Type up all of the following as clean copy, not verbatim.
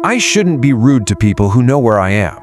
I shouldn't be rude to people who know where I am.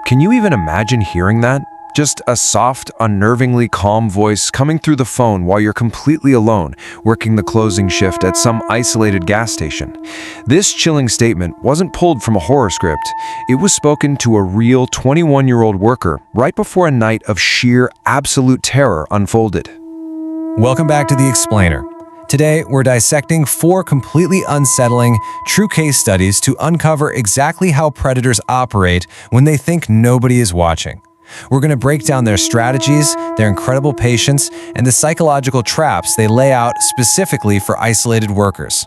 Can you even imagine hearing that? Just a soft, unnervingly calm voice coming through the phone while you're completely alone, working the closing shift at some isolated gas station. This chilling statement wasn't pulled from a horror script. It was spoken to a real 21-year-old worker right before a night of sheer, absolute terror unfolded. Welcome back to The Explainer. Today, we're dissecting 4 completely unsettling, true case studies to uncover exactly how predators operate when they think nobody is watching. We're going to break down their strategies, their incredible patience, and the psychological traps they lay out specifically for isolated workers.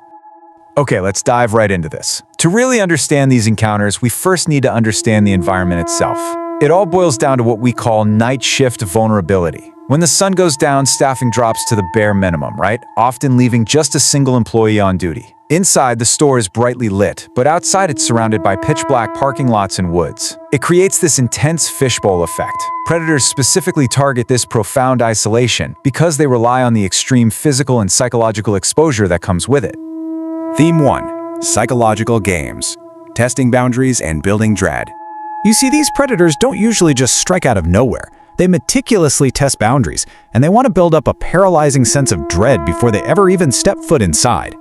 Okay, let's dive right into this. To really understand these encounters, we first need to understand the environment itself. It all boils down to what we call night shift vulnerability. When the sun goes down, staffing drops to the bare minimum, right? Often leaving just a single employee on duty. Inside, the store is brightly lit, but outside it's surrounded by pitch-black parking lots and woods. It creates this intense fishbowl effect. Predators specifically target this profound isolation because they rely on the extreme physical and psychological exposure that comes with it. Theme 1. Psychological games. Testing boundaries and building dread. You see, these predators don't usually just strike out of nowhere. They meticulously test boundaries, and they want to build up a paralyzing sense of dread before they ever even step foot inside.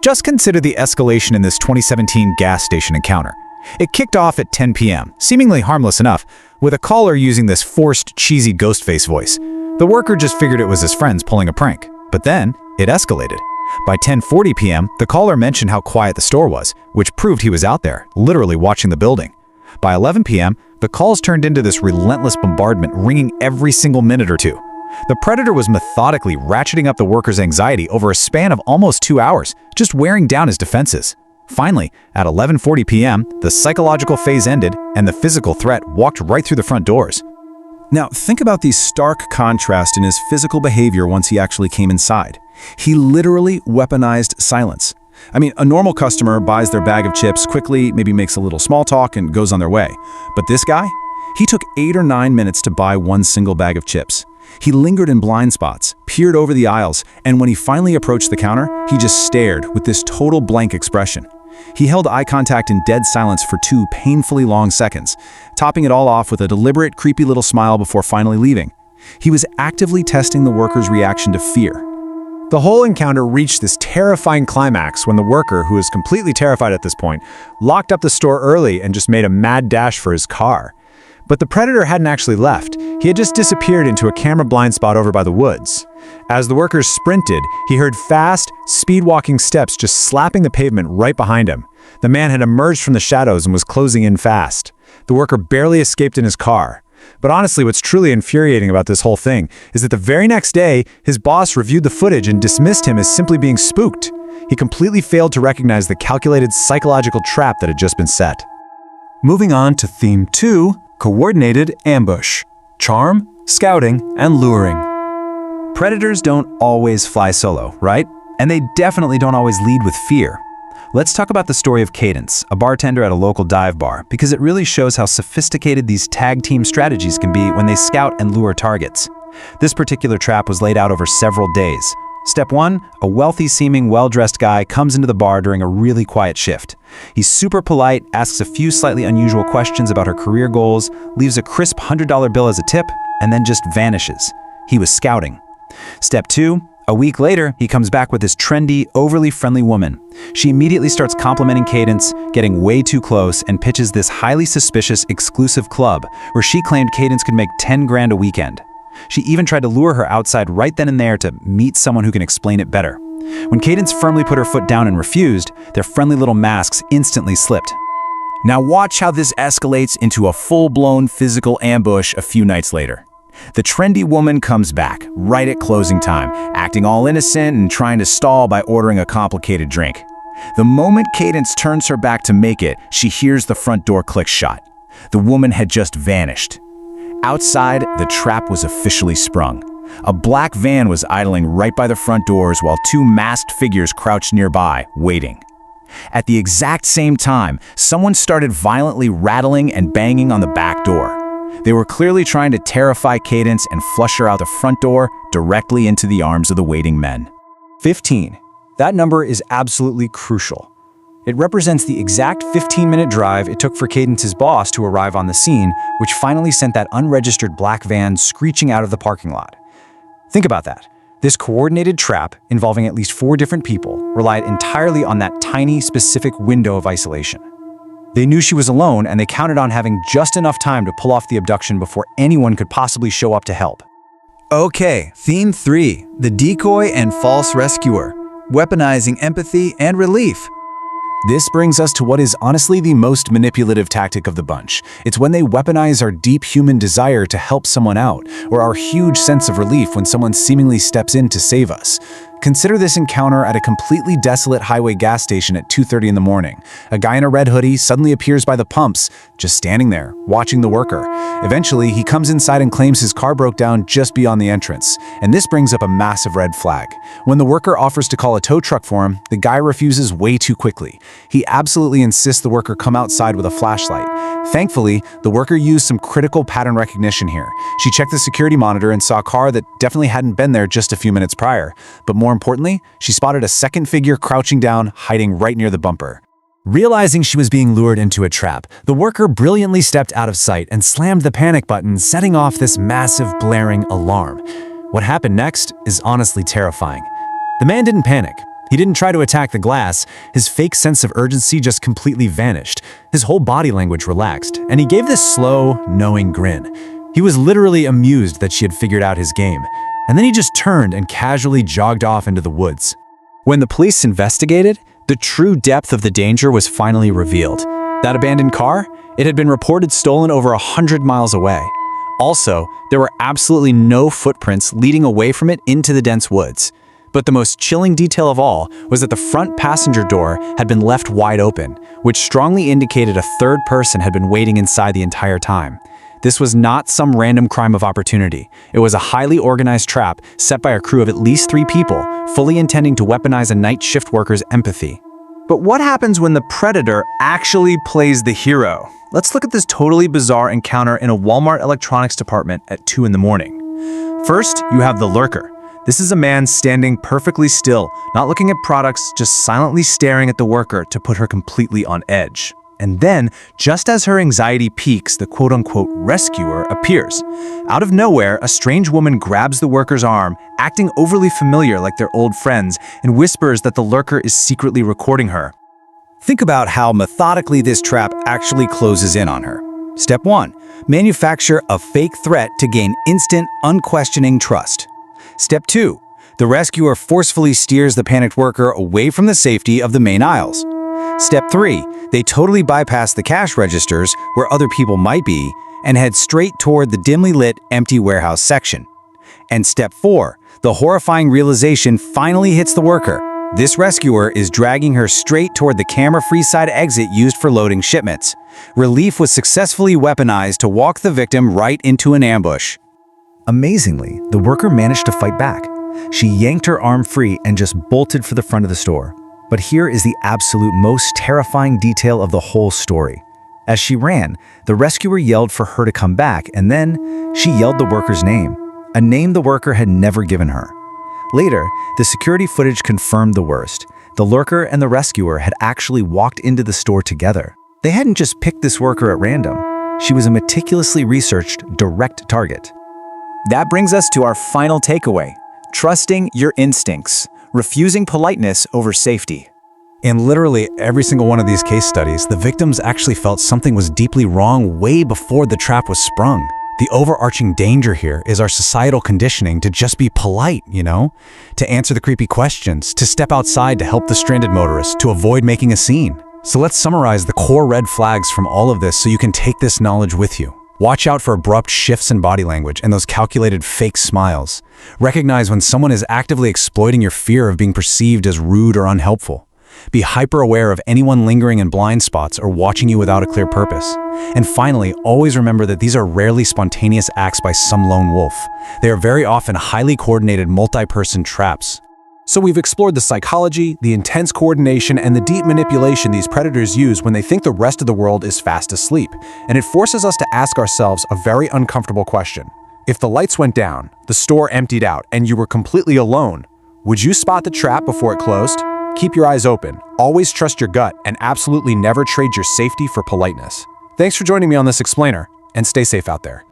Just consider the escalation in this 2017 gas station encounter. It kicked off at 10 p.m., seemingly harmless enough, with a caller using this forced, cheesy ghost face voice. The worker just figured it was his friends pulling a prank. But then, it escalated. By 10:40 p.m., the caller mentioned how quiet the store was, which proved he was out there, literally watching the building. By 11 p.m., the calls turned into this relentless bombardment, ringing every single minute or two. The predator was methodically ratcheting up the worker's anxiety over a span of almost 2 hours, just wearing down his defenses. Finally, at 11:40 p.m., the psychological phase ended, and the physical threat walked right through the front doors. Now, think about the stark contrast in his physical behavior once he actually came inside. He literally weaponized silence. I mean, a normal customer buys their bag of chips quickly, maybe makes a little small talk and goes on their way. But this guy? He took 8 or 9 minutes to buy one single bag of chips. He lingered in blind spots, peered over the aisles, and when he finally approached the counter, he just stared with this total blank expression. He held eye contact in dead silence for 2 painfully long seconds, topping it all off with a deliberate, creepy little smile before finally leaving. He was actively testing the worker's reaction to fear. The whole encounter reached this terrifying climax when the worker, who was completely terrified at this point, locked up the store early and just made a mad dash for his car. But the predator hadn't actually left. He had just disappeared into a camera blind spot over by the woods. As the workers sprinted, he heard fast, speed-walking steps just slapping the pavement right behind him. The man had emerged from the shadows and was closing in fast. The worker barely escaped in his car. But honestly, what's truly infuriating about this whole thing is that the very next day, his boss reviewed the footage and dismissed him as simply being spooked. He completely failed to recognize the calculated psychological trap that had just been set. Moving on to Theme 2, Coordinated Ambush. Charm, scouting, and luring. Predators don't always fly solo, right? And they definitely don't always lead with fear. Let's talk about the story of Cadence, a bartender at a local dive bar, because it really shows how sophisticated these tag team strategies can be when they scout and lure targets. This particular trap was laid out over several days. Step 1, a wealthy-seeming, well-dressed guy comes into the bar during a really quiet shift. He's super polite, asks a few slightly unusual questions about her career goals, leaves a crisp $100 bill as a tip, and then just vanishes. He was scouting. Step 2, a week later, he comes back with this trendy, overly friendly woman. She immediately starts complimenting Cadence, getting way too close, and pitches this highly suspicious exclusive club where she claimed Cadence could make 10 grand a weekend. She even tried to lure her outside right then and there to meet someone who can explain it better. When Cadence firmly put her foot down and refused, their friendly little masks instantly slipped. Now watch how this escalates into a full-blown physical ambush a few nights later. The trendy woman comes back, right at closing time, acting all innocent and trying to stall by ordering a complicated drink. The moment Cadence turns her back to make it, she hears the front door click shut. The woman had just vanished. Outside, the trap was officially sprung. A black van was idling right by the front doors while 2 masked figures crouched nearby, waiting. At the exact same time, someone started violently rattling and banging on the back door. They were clearly trying to terrify Cadence and flush her out the front door directly into the arms of the waiting men. 15. That number is absolutely crucial. It represents the exact 15-minute drive it took for Cadence's boss to arrive on the scene, which finally sent that unregistered black van screeching out of the parking lot. Think about that. This coordinated trap, involving at least 4 different people, relied entirely on that tiny, specific window of isolation. They knew she was alone, and they counted on having just enough time to pull off the abduction before anyone could possibly show up to help. Okay, Theme 3, the decoy and false rescuer, weaponizing empathy and relief. This brings us to what is honestly the most manipulative tactic of the bunch. It's when they weaponize our deep human desire to help someone out, or our huge sense of relief when someone seemingly steps in to save us. Consider this encounter at a completely desolate highway gas station at 2:30 in the morning. A guy in a red hoodie suddenly appears by the pumps, just standing there, watching the worker. Eventually, he comes inside and claims his car broke down just beyond the entrance. And this brings up a massive red flag. When the worker offers to call a tow truck for him, the guy refuses way too quickly. He absolutely insists the worker come outside with a flashlight. Thankfully, the worker used some critical pattern recognition here. She checked the security monitor and saw a car that definitely hadn't been there just a few minutes prior. But more importantly, she spotted a second figure crouching down, hiding right near the bumper. Realizing she was being lured into a trap, the worker brilliantly stepped out of sight and slammed the panic button, setting off this massive blaring alarm. What happened next is honestly terrifying. The man didn't panic. He didn't try to attack the glass. His fake sense of urgency just completely vanished. His whole body language relaxed, and he gave this slow, knowing grin. He was literally amused that she had figured out his game. And then he just turned and casually jogged off into the woods. When the police investigated, the true depth of the danger was finally revealed. That abandoned car? It had been reported stolen over 100 miles away. Also, there were absolutely no footprints leading away from it into the dense woods. But the most chilling detail of all was that the front passenger door had been left wide open, which strongly indicated a third person had been waiting inside the entire time. This was not some random crime of opportunity. It was a highly organized trap set by a crew of at least 3 people, fully intending to weaponize a night shift worker's empathy. But what happens when the predator actually plays the hero? Let's look at this totally bizarre encounter in a Walmart electronics department at 2 in the morning. First, you have the lurker. This is a man standing perfectly still, not looking at products, just silently staring at the worker to put her completely on edge. And then, just as her anxiety peaks, the quote-unquote rescuer appears. Out of nowhere, a strange woman grabs the worker's arm, acting overly familiar like they're old friends, and whispers that the lurker is secretly recording her. Think about how methodically this trap actually closes in on her. Step 1. Manufacture a fake threat to gain instant, unquestioning trust. Step 2. The rescuer forcefully steers the panicked worker away from the safety of the main aisles. Step 3. They totally bypass the cash registers where other people might be and head straight toward the dimly lit, empty warehouse section. And Step 4. The horrifying realization finally hits the worker. This rescuer is dragging her straight toward the camera-free side exit used for loading shipments. Relief was successfully weaponized to walk the victim right into an ambush. Amazingly, the worker managed to fight back. She yanked her arm free and just bolted for the front of the store. But here is the absolute most terrifying detail of the whole story. As she ran, the rescuer yelled for her to come back, and then she yelled the worker's name, a name the worker had never given her. Later, the security footage confirmed the worst. The lurker and the rescuer had actually walked into the store together. They hadn't just picked this worker at random. She was a meticulously researched, direct target. That brings us to our final takeaway: trusting your instincts, refusing politeness over safety. In literally every single one of these case studies, the victims actually felt something was deeply wrong way before the trap was sprung. The overarching danger here is our societal conditioning to just be polite, to answer the creepy questions, to step outside to help the stranded motorist, to avoid making a scene. So let's summarize the core red flags from all of this so you can take this knowledge with you. Watch out for abrupt shifts in body language and those calculated fake smiles. Recognize when someone is actively exploiting your fear of being perceived as rude or unhelpful. Be hyper-aware of anyone lingering in blind spots or watching you without a clear purpose. And finally, always remember that these are rarely spontaneous acts by some lone wolf. They are very often highly coordinated multi-person traps. So we've explored the psychology, the intense coordination, and the deep manipulation these predators use when they think the rest of the world is fast asleep. And it forces us to ask ourselves a very uncomfortable question. If the lights went down, the store emptied out, and you were completely alone, would you spot the trap before it closed? Keep your eyes open, always trust your gut, and absolutely never trade your safety for politeness. Thanks for joining me on this explainer, and stay safe out there.